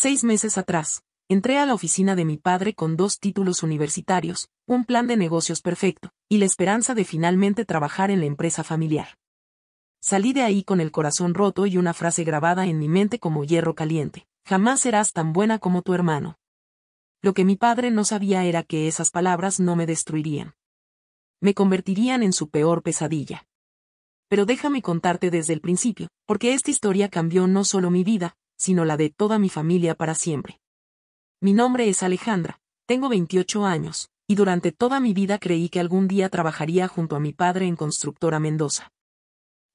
6 meses atrás, entré a la oficina de mi padre con 2 títulos universitarios, un plan de negocios perfecto, y la esperanza de finalmente trabajar en la empresa familiar. Salí de ahí con el corazón roto y una frase grabada en mi mente como hierro caliente: jamás serás tan buena como tu hermano. Lo que mi padre no sabía era que esas palabras no me destruirían. Me convertirían en su peor pesadilla. Pero déjame contarte desde el principio, porque esta historia cambió no solo mi vida, sino la de toda mi familia para siempre. Mi nombre es Alejandra, tengo 28 años, y durante toda mi vida creí que algún día trabajaría junto a mi padre en Constructora Mendoza.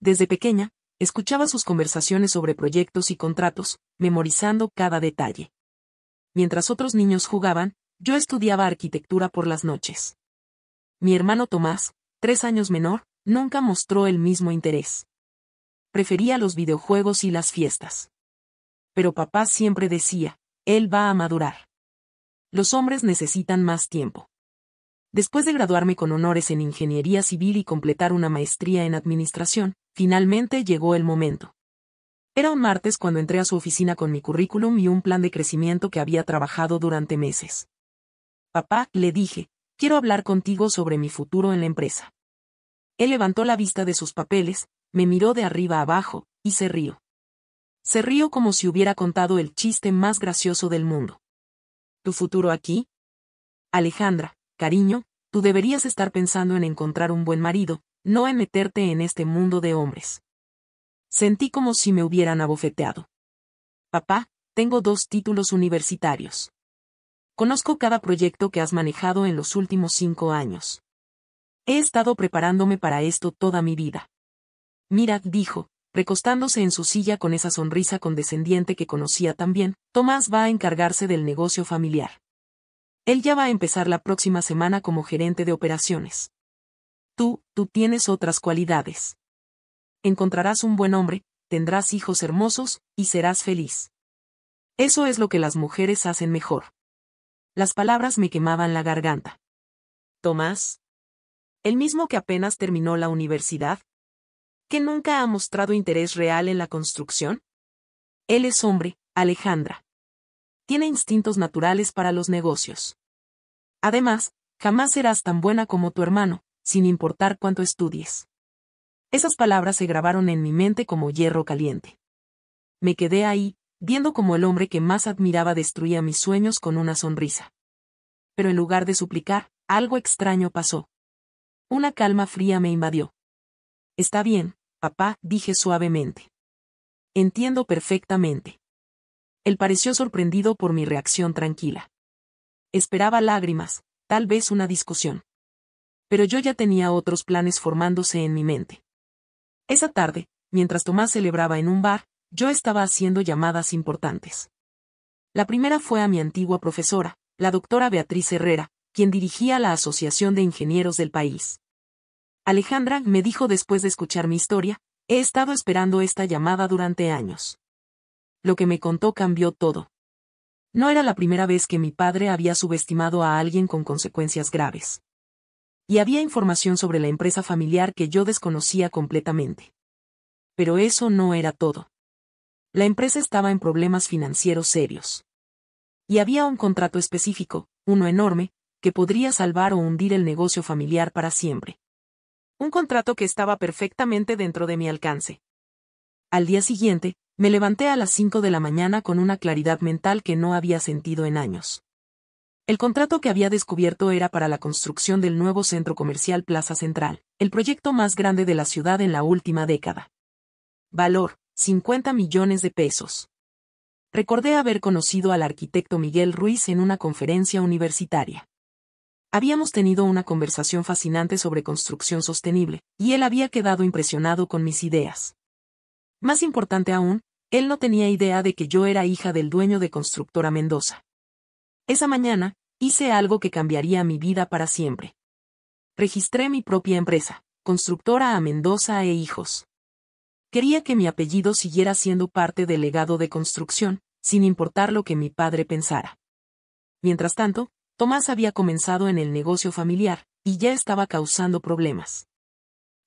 Desde pequeña, escuchaba sus conversaciones sobre proyectos y contratos, memorizando cada detalle. Mientras otros niños jugaban, yo estudiaba arquitectura por las noches. Mi hermano Tomás, 3 años menor, nunca mostró el mismo interés. Prefería los videojuegos y las fiestas. Pero papá siempre decía: él va a madurar. Los hombres necesitan más tiempo. Después de graduarme con honores en ingeniería civil y completar una maestría en administración, finalmente llegó el momento. Era un martes cuando entré a su oficina con mi currículum y un plan de crecimiento que había trabajado durante meses. Papá, le dije, quiero hablar contigo sobre mi futuro en la empresa. Él levantó la vista de sus papeles, me miró de arriba a abajo, y se rió. Se rió como si hubiera contado el chiste más gracioso del mundo. ¿Tu futuro aquí? Alejandra, cariño, tú deberías estar pensando en encontrar un buen marido, no en meterte en este mundo de hombres. Sentí como si me hubieran abofeteado. Papá, tengo 2 títulos universitarios. Conozco cada proyecto que has manejado en los últimos 5 años. He estado preparándome para esto toda mi vida. Mira, dijo, recostándose en su silla con esa sonrisa condescendiente que conocía tan bien, Tomás va a encargarse del negocio familiar. Él ya va a empezar la próxima semana como gerente de operaciones. Tú tienes otras cualidades. Encontrarás un buen hombre, tendrás hijos hermosos, y serás feliz. Eso es lo que las mujeres hacen mejor. Las palabras me quemaban la garganta. Tomás, el mismo que apenas terminó la universidad, que nunca ha mostrado interés real en la construcción. Él es hombre, Alejandra. Tiene instintos naturales para los negocios. Además, jamás serás tan buena como tu hermano, sin importar cuánto estudies. Esas palabras se grabaron en mi mente como hierro caliente. Me quedé ahí, viendo cómo el hombre que más admiraba destruía mis sueños con una sonrisa. Pero en lugar de suplicar, algo extraño pasó. Una calma fría me invadió. Está bien, papá, dije suavemente. Entiendo perfectamente. Él pareció sorprendido por mi reacción tranquila. Esperaba lágrimas, tal vez una discusión. Pero yo ya tenía otros planes formándose en mi mente. Esa tarde, mientras Tomás celebraba en un bar, yo estaba haciendo llamadas importantes. La primera fue a mi antigua profesora, la doctora Beatriz Herrera, quien dirigía la Asociación de Ingenieros del país. Alejandra, me dijo después de escuchar mi historia, he estado esperando esta llamada durante años. Lo que me contó cambió todo. No era la primera vez que mi padre había subestimado a alguien con consecuencias graves. Y había información sobre la empresa familiar que yo desconocía completamente. Pero eso no era todo. La empresa estaba en problemas financieros serios. Y había un contrato específico, uno enorme, que podría salvar o hundir el negocio familiar para siempre. Un contrato que estaba perfectamente dentro de mi alcance. Al día siguiente, me levanté a las 5 de la mañana con una claridad mental que no había sentido en años. El contrato que había descubierto era para la construcción del nuevo centro comercial Plaza Central, el proyecto más grande de la ciudad en la última década. Valor, 50 millones de pesos. Recordé haber conocido al arquitecto Miguel Ruiz en una conferencia universitaria. Habíamos tenido una conversación fascinante sobre construcción sostenible, y él había quedado impresionado con mis ideas. Más importante aún, él no tenía idea de que yo era hija del dueño de Constructora Mendoza. Esa mañana, hice algo que cambiaría mi vida para siempre. Registré mi propia empresa, Constructora A Mendoza e Hijos. Quería que mi apellido siguiera siendo parte del legado de construcción, sin importar lo que mi padre pensara. Mientras tanto, Tomás había comenzado en el negocio familiar, y ya estaba causando problemas.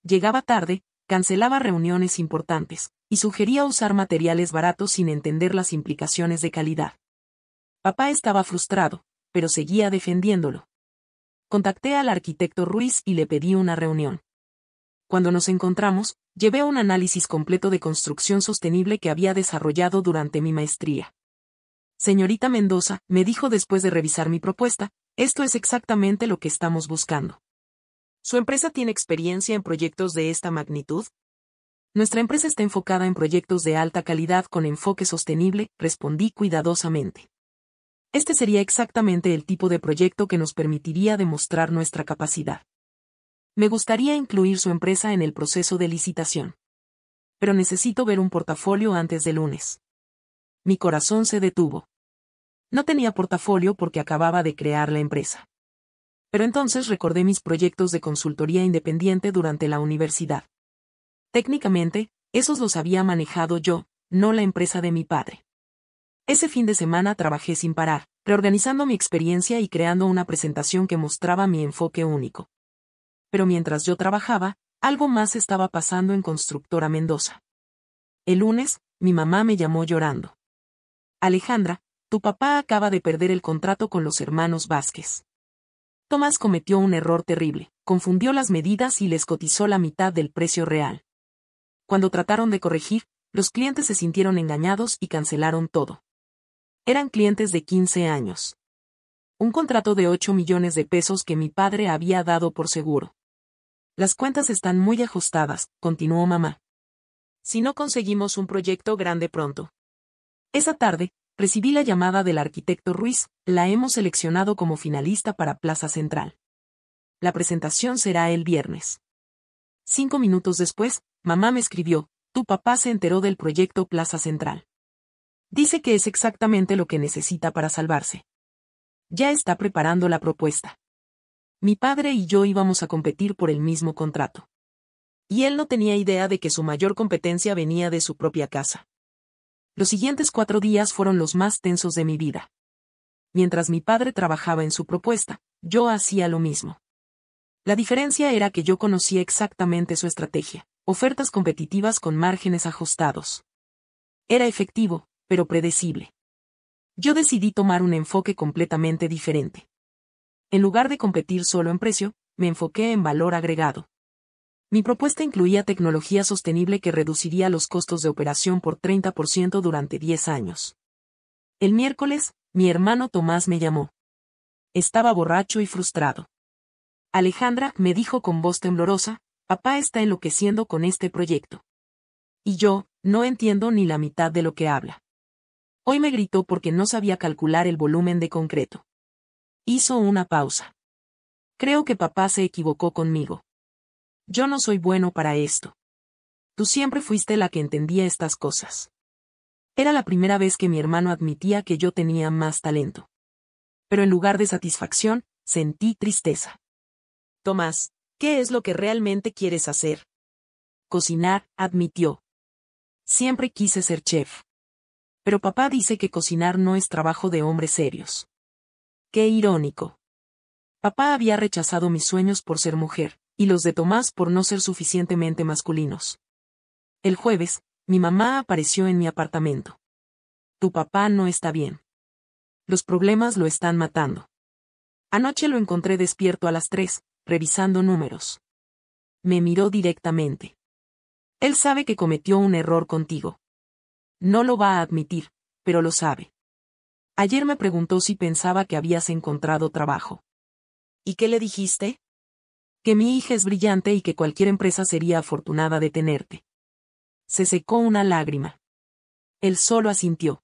Llegaba tarde, cancelaba reuniones importantes, y sugería usar materiales baratos sin entender las implicaciones de calidad. Papá estaba frustrado, pero seguía defendiéndolo. Contacté al arquitecto Ruiz y le pedí una reunión. Cuando nos encontramos, llevé un análisis completo de construcción sostenible que había desarrollado durante mi maestría. Señorita Mendoza, me dijo después de revisar mi propuesta, esto es exactamente lo que estamos buscando. ¿Su empresa tiene experiencia en proyectos de esta magnitud? Nuestra empresa está enfocada en proyectos de alta calidad con enfoque sostenible, respondí cuidadosamente. Este sería exactamente el tipo de proyecto que nos permitiría demostrar nuestra capacidad. Me gustaría incluir su empresa en el proceso de licitación. Pero necesito ver un portafolio antes del lunes. Mi corazón se detuvo. No tenía portafolio porque acababa de crear la empresa. Pero entonces recordé mis proyectos de consultoría independiente durante la universidad. Técnicamente, esos los había manejado yo, no la empresa de mi padre. Ese fin de semana trabajé sin parar, reorganizando mi experiencia y creando una presentación que mostraba mi enfoque único. Pero mientras yo trabajaba, algo más estaba pasando en Constructora Mendoza. El lunes, mi mamá me llamó llorando. Alejandra, tu papá acaba de perder el contrato con los hermanos Vázquez. Tomás cometió un error terrible, confundió las medidas y les cotizó la mitad del precio real. Cuando trataron de corregir, los clientes se sintieron engañados y cancelaron todo. Eran clientes de 15 años. Un contrato de 8 millones de pesos que mi padre había dado por seguro. Las cuentas están muy ajustadas, continuó mamá. Si no conseguimos un proyecto grande pronto. Esa tarde, recibí la llamada del arquitecto Ruiz, la hemos seleccionado como finalista para Plaza Central. La presentación será el viernes. 5 minutos después, mamá me escribió, tu papá se enteró del proyecto Plaza Central. Dice que es exactamente lo que necesita para salvarse. Ya está preparando la propuesta. Mi padre y yo íbamos a competir por el mismo contrato. Y él no tenía idea de que su mayor competencia venía de su propia casa. Los siguientes 4 días fueron los más tensos de mi vida. Mientras mi padre trabajaba en su propuesta, yo hacía lo mismo. La diferencia era que yo conocía exactamente su estrategia, ofertas competitivas con márgenes ajustados. Era efectivo, pero predecible. Yo decidí tomar un enfoque completamente diferente. En lugar de competir solo en precio, me enfoqué en valor agregado. Mi propuesta incluía tecnología sostenible que reduciría los costos de operación por 30% durante 10 años. El miércoles, mi hermano Tomás me llamó. Estaba borracho y frustrado. Alejandra, me dijo con voz temblorosa, papá está enloqueciendo con este proyecto. Y yo, no entiendo ni la mitad de lo que habla. Hoy me gritó porque no sabía calcular el volumen de concreto. Hizo una pausa. Creo que papá se equivocó conmigo. Yo no soy bueno para esto. Tú siempre fuiste la que entendía estas cosas. Era la primera vez que mi hermano admitía que yo tenía más talento. Pero en lugar de satisfacción, sentí tristeza. Tomás, ¿qué es lo que realmente quieres hacer? Cocinar, admitió. Siempre quise ser chef. Pero papá dice que cocinar no es trabajo de hombres serios. Qué irónico. Papá había rechazado mis sueños por ser mujer, y los de Tomás por no ser suficientemente masculinos. El jueves, mi mamá apareció en mi apartamento. Tu papá no está bien. Los problemas lo están matando. Anoche lo encontré despierto a las 3, revisando números. Me miró directamente. Él sabe que cometió un error contigo. No lo va a admitir, pero lo sabe. Ayer me preguntó si pensaba que habías encontrado trabajo. ¿Y qué le dijiste? Que mi hija es brillante y que cualquier empresa sería afortunada de tenerte. Se secó una lágrima. Él solo asintió.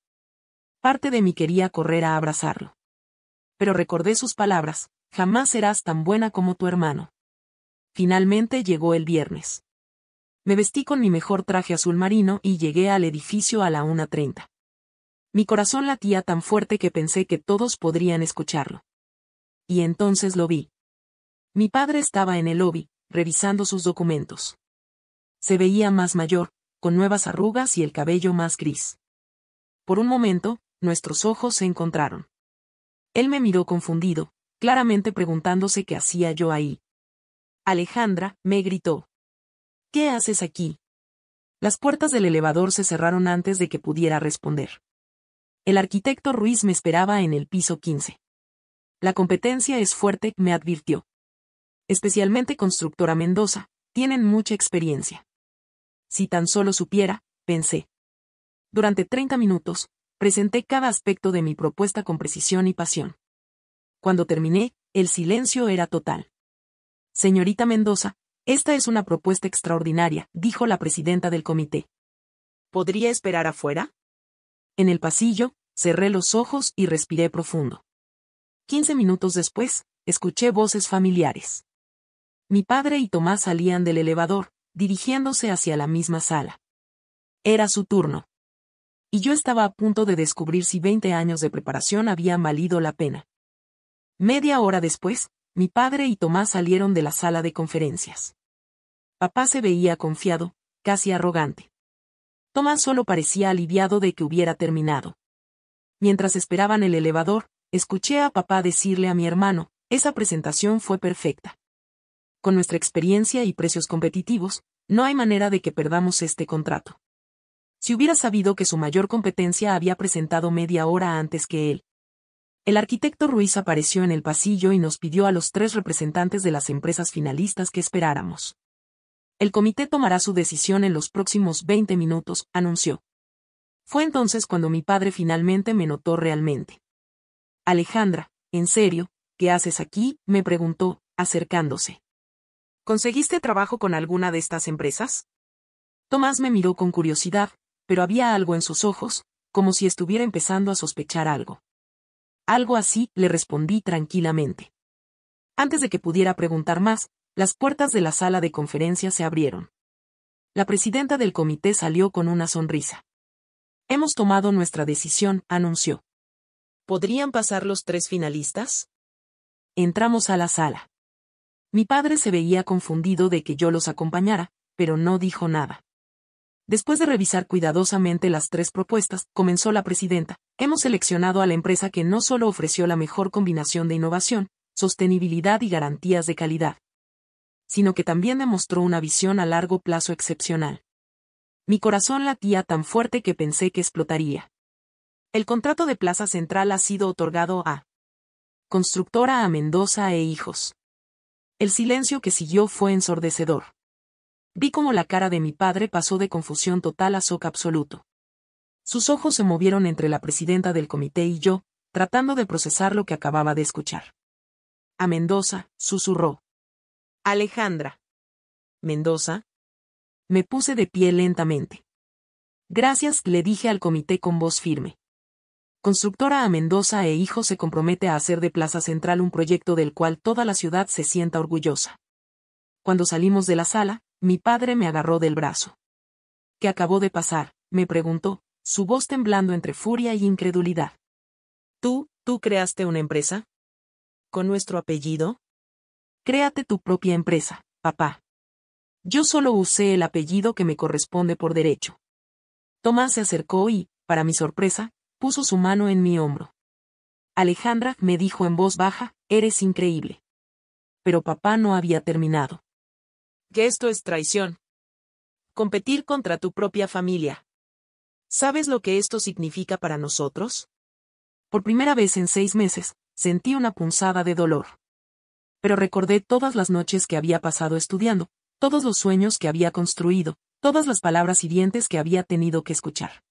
Parte de mí quería correr a abrazarlo. Pero recordé sus palabras, jamás serás tan buena como tu hermano. Finalmente llegó el viernes. Me vestí con mi mejor traje azul marino y llegué al edificio a la 1:30. Mi corazón latía tan fuerte que pensé que todos podrían escucharlo. Y entonces lo vi. Mi padre estaba en el lobby, revisando sus documentos. Se veía más mayor, con nuevas arrugas y el cabello más gris. Por un momento, nuestros ojos se encontraron. Él me miró confundido, claramente preguntándose qué hacía yo ahí. Alejandra, me gritó. ¿Qué haces aquí? Las puertas del elevador se cerraron antes de que pudiera responder. El arquitecto Ruiz me esperaba en el piso 15. La competencia es fuerte, me advirtió. Especialmente Constructora Mendoza, tienen mucha experiencia. Si tan solo supiera, pensé. Durante 30 minutos, presenté cada aspecto de mi propuesta con precisión y pasión. Cuando terminé, el silencio era total. Señorita Mendoza, esta es una propuesta extraordinaria, dijo la presidenta del comité. ¿Podría esperar afuera? En el pasillo, cerré los ojos y respiré profundo. 15 minutos después, escuché voces familiares. Mi padre y Tomás salían del elevador, dirigiéndose hacia la misma sala. Era su turno. Y yo estaba a punto de descubrir si 20 años de preparación habían valido la pena. Media hora después, mi padre y Tomás salieron de la sala de conferencias. Papá se veía confiado, casi arrogante. Tomás solo parecía aliviado de que hubiera terminado. Mientras esperaban el elevador, escuché a papá decirle a mi hermano, esa presentación fue perfecta. Con nuestra experiencia y precios competitivos, no hay manera de que perdamos este contrato. Si hubiera sabido que su mayor competencia había presentado media hora antes que él. El arquitecto Ruiz apareció en el pasillo y nos pidió a los 3 representantes de las empresas finalistas que esperáramos. El comité tomará su decisión en los próximos 20 minutos, anunció. Fue entonces cuando mi padre finalmente me notó realmente. Alejandra, ¿en serio? ¿Qué haces aquí?, me preguntó, acercándose. ¿Conseguiste trabajo con alguna de estas empresas? Tomás me miró con curiosidad, pero había algo en sus ojos, como si estuviera empezando a sospechar algo. Algo así, le respondí tranquilamente. Antes de que pudiera preguntar más, las puertas de la sala de conferencias se abrieron. La presidenta del comité salió con una sonrisa. Hemos tomado nuestra decisión, anunció. ¿Podrían pasar los 3 finalistas? Entramos a la sala. Mi padre se veía confundido de que yo los acompañara, pero no dijo nada. Después de revisar cuidadosamente las 3 propuestas, comenzó la presidenta. Hemos seleccionado a la empresa que no solo ofreció la mejor combinación de innovación, sostenibilidad y garantías de calidad, sino que también demostró una visión a largo plazo excepcional. Mi corazón latía tan fuerte que pensé que explotaría. El contrato de Plaza Central ha sido otorgado a Constructora a Mendoza e Hijos. El silencio que siguió fue ensordecedor. Vi cómo la cara de mi padre pasó de confusión total a shock absoluto. Sus ojos se movieron entre la presidenta del comité y yo, tratando de procesar lo que acababa de escuchar. A Mendoza, susurró. Alejandra. ¿Mendoza? Me puse de pie lentamente. Gracias, le dije al comité con voz firme. Constructora a Mendoza e Hijos se compromete a hacer de Plaza Central un proyecto del cual toda la ciudad se sienta orgullosa. Cuando salimos de la sala, mi padre me agarró del brazo. ¿Qué acabó de pasar?, me preguntó, su voz temblando entre furia y incredulidad. ¿Tú creaste una empresa? ¿Con nuestro apellido? Créate tu propia empresa, papá. Yo solo usé el apellido que me corresponde por derecho. Tomás se acercó y, para mi sorpresa, puso su mano en mi hombro. Alejandra, me dijo en voz baja, eres increíble. Pero papá no había terminado. Que esto es traición. Competir contra tu propia familia. ¿Sabes lo que esto significa para nosotros? Por primera vez en 6 meses, sentí una punzada de dolor. Pero recordé todas las noches que había pasado estudiando, todos los sueños que había construido, todas las palabras hirientes que había tenido que escuchar.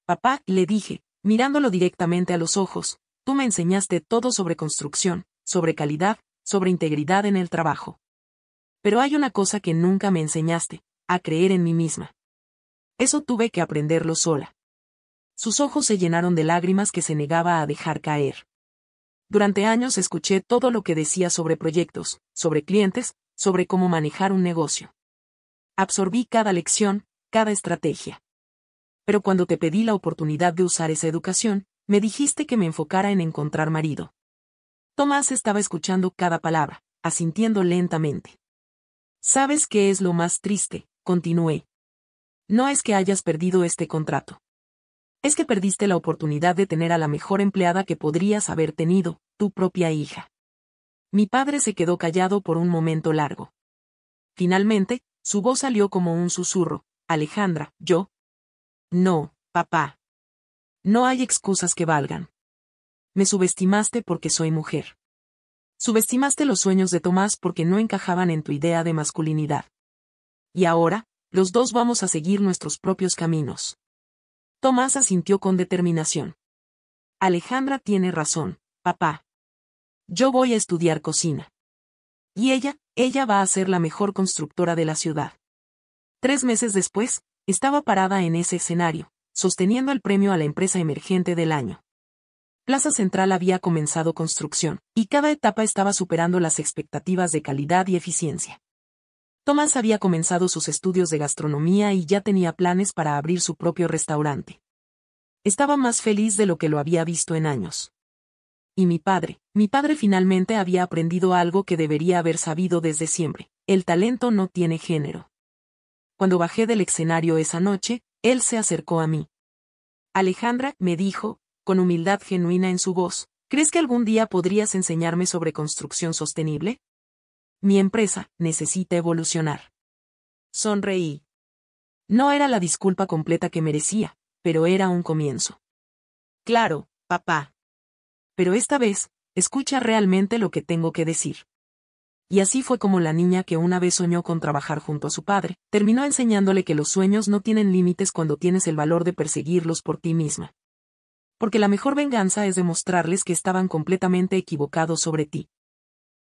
Papá, le dije, mirándolo directamente a los ojos, tú me enseñaste todo sobre construcción, sobre calidad, sobre integridad en el trabajo. Pero hay una cosa que nunca me enseñaste, a creer en mí misma. Eso tuve que aprenderlo sola. Sus ojos se llenaron de lágrimas que se negaba a dejar caer. Durante años escuché todo lo que decía sobre proyectos, sobre clientes, sobre cómo manejar un negocio. Absorbí cada lección, cada estrategia. Pero cuando te pedí la oportunidad de usar esa educación, me dijiste que me enfocara en encontrar marido. Tomás estaba escuchando cada palabra, asintiendo lentamente. ¿Sabes qué es lo más triste?, continué. No es que hayas perdido este contrato. Es que perdiste la oportunidad de tener a la mejor empleada que podrías haber tenido, tu propia hija. Mi padre se quedó callado por un momento largo. Finalmente, su voz salió como un susurro. Alejandra, ¿yo? No, papá. No hay excusas que valgan. Me subestimaste porque soy mujer. Subestimaste los sueños de Tomás porque no encajaban en tu idea de masculinidad. Y ahora, los dos vamos a seguir nuestros propios caminos. Tomás asintió con determinación. Alejandra tiene razón, papá. Yo voy a estudiar cocina. Y ella va a ser la mejor constructora de la ciudad. 3 meses después, estaba parada en ese escenario, sosteniendo el premio a la empresa emergente del año. Plaza Central había comenzado construcción, y cada etapa estaba superando las expectativas de calidad y eficiencia. Tomás había comenzado sus estudios de gastronomía y ya tenía planes para abrir su propio restaurante. Estaba más feliz de lo que lo había visto en años. Y mi padre finalmente había aprendido algo que debería haber sabido desde siempre: el talento no tiene género. Cuando bajé del escenario esa noche, él se acercó a mí. Alejandra, me dijo, con humildad genuina en su voz, ¿crees que algún día podrías enseñarme sobre construcción sostenible? Mi empresa necesita evolucionar. Sonreí. No era la disculpa completa que merecía, pero era un comienzo. Claro, papá. Pero esta vez, escucha realmente lo que tengo que decir. Y así fue como la niña que una vez soñó con trabajar junto a su padre, terminó enseñándole que los sueños no tienen límites cuando tienes el valor de perseguirlos por ti misma. Porque la mejor venganza es demostrarles que estaban completamente equivocados sobre ti.